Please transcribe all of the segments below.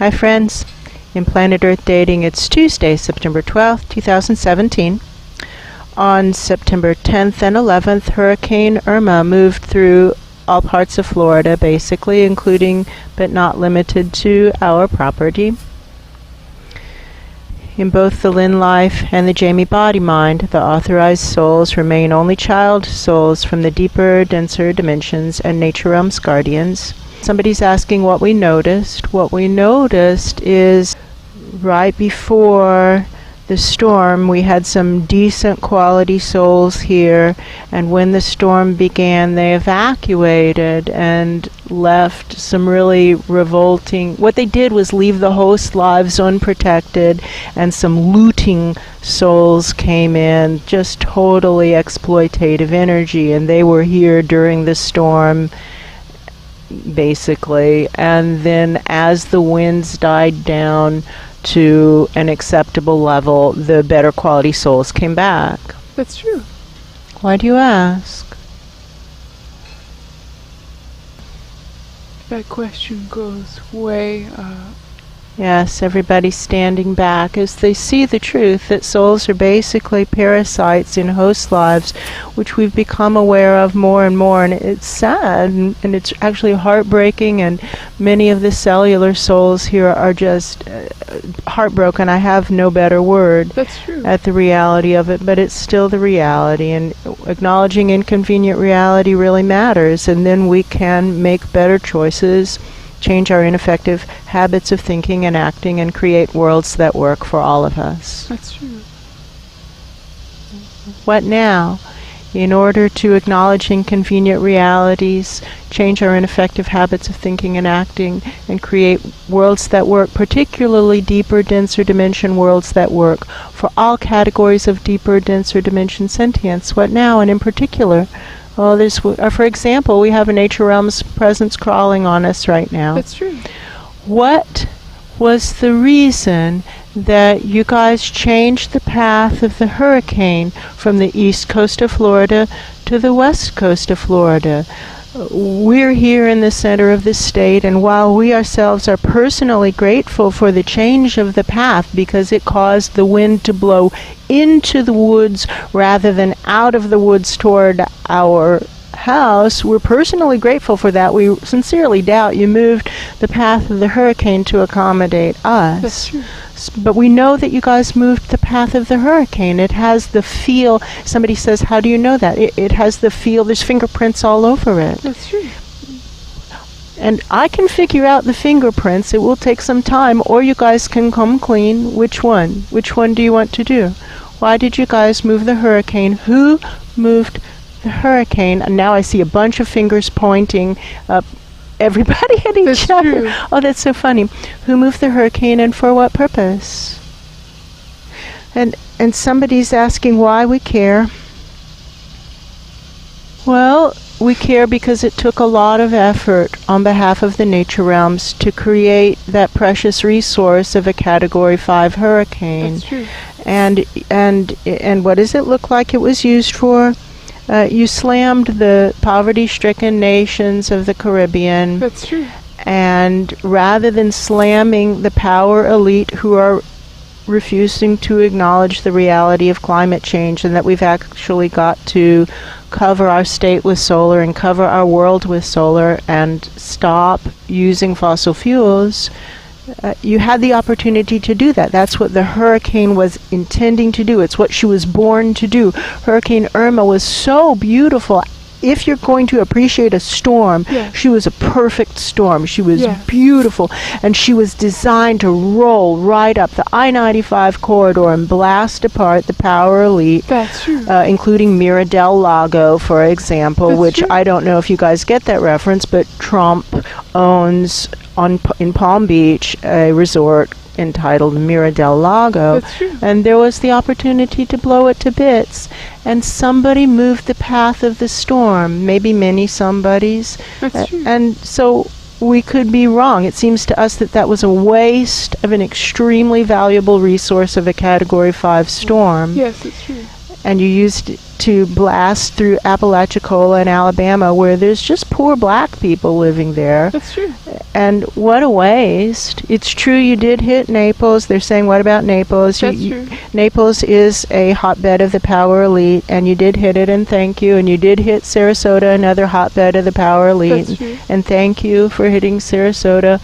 Hi friends, in Planet Earth Dating it's Tuesday, September 12th, 2017. On September 10th and 11th, Hurricane Irma moved through all parts of Florida, basically, including but not limited to our property. In both the Lynn life and the Jamie body mind, the authorized souls remain only child souls from the deeper, denser dimensions and nature realm's guardians. Somebody's asking what we noticed. What we noticed is right before the storm, we had some decent quality souls here, and when the storm began, they evacuated and left some really revolting. What they did was leave the host lives unprotected, and some looting souls came in, just totally exploitative energy, and they were here during the storm, basically. And then as the winds died down to an acceptable level, the better quality souls came back. That's true. Why do you ask? That question goes way up. Yes, everybody's standing back as they see the truth that souls are basically parasites in host lives, which we've become aware of more and more, and it's sad, and it's actually heartbreaking, and many of the cellular souls here are just heartbroken. I have no better word. That's true. At the reality of it, but it's still the reality, and acknowledging inconvenient reality really matters, and then we can make better choices, change our ineffective habits of thinking and acting, and create worlds that work for all of us. That's true. What now? In order to acknowledge inconvenient realities, change our ineffective habits of thinking and acting, and create worlds that work, particularly deeper, denser dimension worlds that work for all categories of deeper, denser dimension sentience. What now? And in particular, for example, we have a nature realm's presence crawling on us right now. That's true. What was the reason that you guys changed the path of the hurricane from the east coast of Florida to the west coast of Florida? We're here in the center of the state, and while we ourselves are personally grateful for the change of the path because it caused the wind to blow into the woods rather than out of the woods toward our house, we're personally grateful for that. We sincerely doubt you moved the path of the hurricane to accommodate us. That's true. But we know that you guys moved the path of the hurricane. It has the feel. Somebody says, how do you know that? It has the feel. There's fingerprints all over it. That's true. And I can figure out the fingerprints. It will take some time, or you guys can come clean. Which one? Which one do you want to do? Why did you guys move the hurricane? Who moved the hurricane? And now I see a bunch of fingers pointing up. Everybody at each other. True. Oh, that's so funny. Who moved the hurricane and for what purpose? And somebody's asking why we care. Well, we care because it took a lot of effort on behalf of the nature realms to create that precious resource of a Category 5 hurricane. That's true. And what does it look like it was used for? You slammed the poverty-stricken nations of the Caribbean. That's true. And rather than slamming the power elite who are refusing to acknowledge the reality of climate change and that we've actually got to cover our state with solar and cover our world with solar and stop using fossil fuels, you had the opportunity to do that. That's what the hurricane was intending to do. It's what she was born to do. Hurricane Irma was so beautiful. If you're going to appreciate a storm, she was a perfect storm. She was beautiful, and she was designed to roll right up the I-95 corridor and blast apart the power elite. That's true. Including Mira del Lago, for example, That's which true. I don't know if you guys get that reference, but Trump owns in Palm Beach a resort entitled Mira del Lago. That's true. And there was the opportunity to blow it to bits, and somebody moved the path of the storm, maybe many somebodies. That's true. And so we could be wrong. It seems to us that that was a waste of an extremely valuable resource of a Category 5 storm. Yes, it's true. and you used it to blast through Apalachicola and Alabama, where there's just poor black people living there. That's true. And what a waste. It's true you did hit Naples. They're saying, what about Naples? That's true. Naples is a hotbed of the power elite, and you did hit it, and thank you. And you did hit Sarasota, another hotbed of the power elite. That's true. And thank you for hitting Sarasota.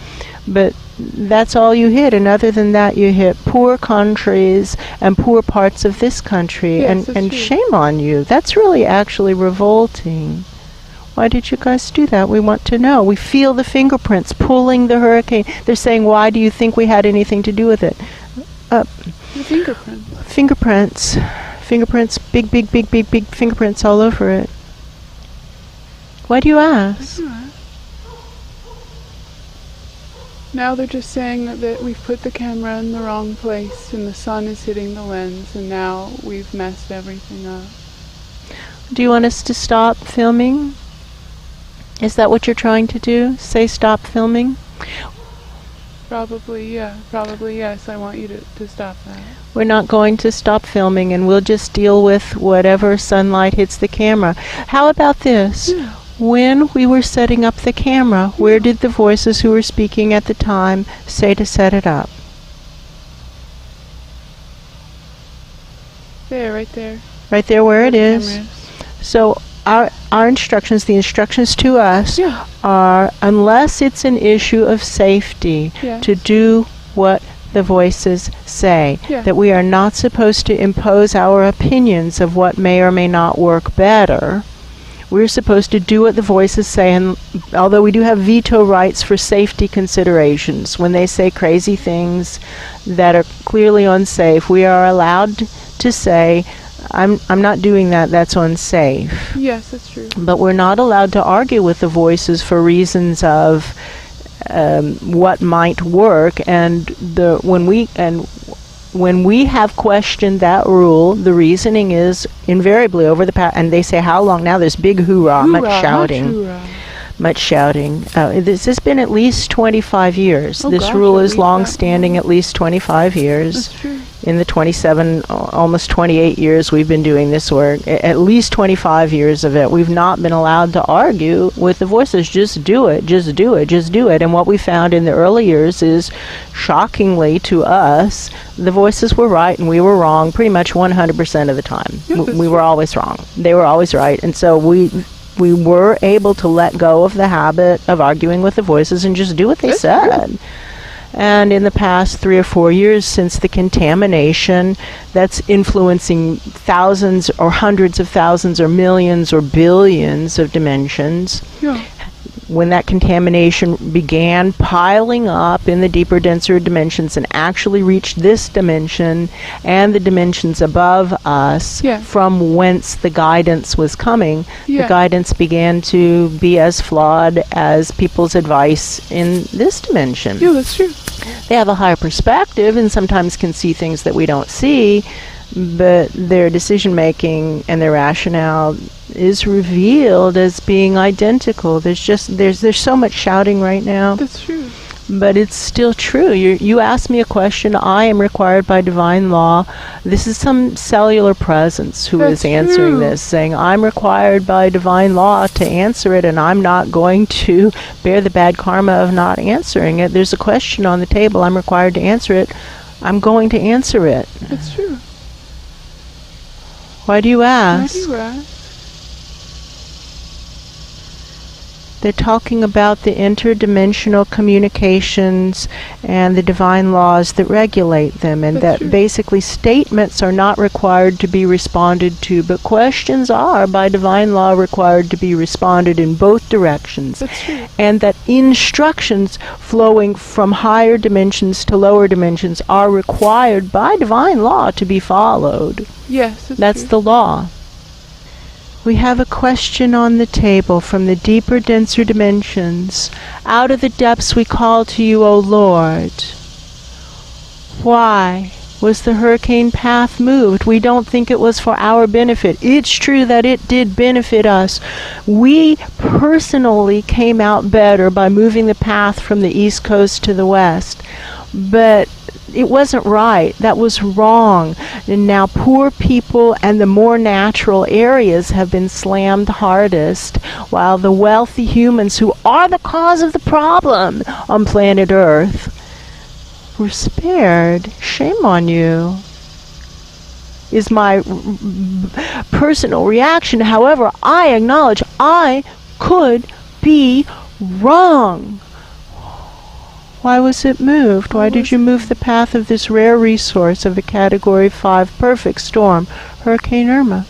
But that's all you hit, and other than that you hit poor countries and poor parts of this country. Yes, that's and true. shame on you. That's really actually revolting. Why did you guys do that? We want to know. We feel the fingerprints pulling the hurricane. They're saying, why do you think we had anything to do with it? The fingerprints. Fingerprints, big fingerprints all over it. Why do you ask? Now they're just saying that we've put the camera in the wrong place and the sun is hitting the lens, and now we've messed everything up. Do you want us to stop filming? Is that what you're trying to do? Say stop filming? Probably, yeah. Probably, yes. I want you to stop that. We're not going to stop filming, and we'll just deal with whatever sunlight hits the camera. How about this? Yeah. When we were setting up the camera, where did the voices who were speaking at the time say to set it up? There, right there. Right there where it the is. camera So our instructions, the instructions to us, Yeah. are, unless it's an issue of safety, Yeah. to do what the voices say. Yeah. That we are not supposed to impose our opinions of what may or may not work better. We're supposed to do what the voices say, and although we do have veto rights for safety considerations, when they say crazy things that are clearly unsafe, we are allowed to say, I'm not doing that, that's unsafe. Yes, that's true. But we're not allowed to argue with the voices for reasons of what might work, and when we have questioned that rule, the reasoning is invariably over the past, and they say how long now? There's big hoorah, much shouting. This has been at least 25 years. Oh This gosh, rule at is least long-standing, that at least 25 years. That's true. In the 27, almost 28 years we've been doing this work, at least 25 years of it, we've not been allowed to argue with the voices. Just do it, just do it, just do it. And what we found in the early years is, shockingly to us, the voices were right and we were wrong pretty much 100% of the time. Yeah, that's we were true. always wrong. They were always right. And so we were able to let go of the habit of arguing with the voices and just do what they That's said. true. And in the past 3 or 4 years since the contamination that's influencing thousands or hundreds of thousands or millions or billions of dimensions, Yeah. when that contamination began piling up in the deeper, denser dimensions and actually reached this dimension and the dimensions above us, Yeah. from whence the guidance was coming, Yeah. the guidance began to be as flawed as people's advice in this dimension. Yeah, that's true. They have a higher perspective and sometimes can see things that we don't see, but their decision making and their rationale is revealed as being identical. There's so much shouting right now, That's true. but it's still true. You ask me a question, I am required by divine law. This is some cellular presence who is That's answering true. this, saying I'm required by divine law to answer it, and I'm not going to bear the bad karma of not answering it. There's a question on the table, I'm required to answer it. I'm going to answer it. That's true. Why do you Why ask? do you ask? They're talking about the interdimensional communications and the divine laws that regulate them, and That's that true. basically statements are not required to be responded to, but questions are by divine law required to be responded in both directions. That's true. And that instructions flowing from higher dimensions to lower dimensions are required by divine law to be followed. Yes, That's true. the law. We have a question on the table from the deeper, denser dimensions. Out of the depths we call to you, O Lord. Why was the hurricane path moved? We don't think it was for our benefit. It's true that it did benefit us. We personally came out better by moving the path from the east coast to the west. but it wasn't right. That was wrong. And now poor people and the more natural areas have been slammed hardest, while the wealthy humans who are the cause of the problem on planet Earth were spared. Shame on you, is my personal reaction. However, I acknowledge I could be wrong. Why was it moved? Why did you move the path of this rare resource of a Category 5 perfect storm, Hurricane Irma?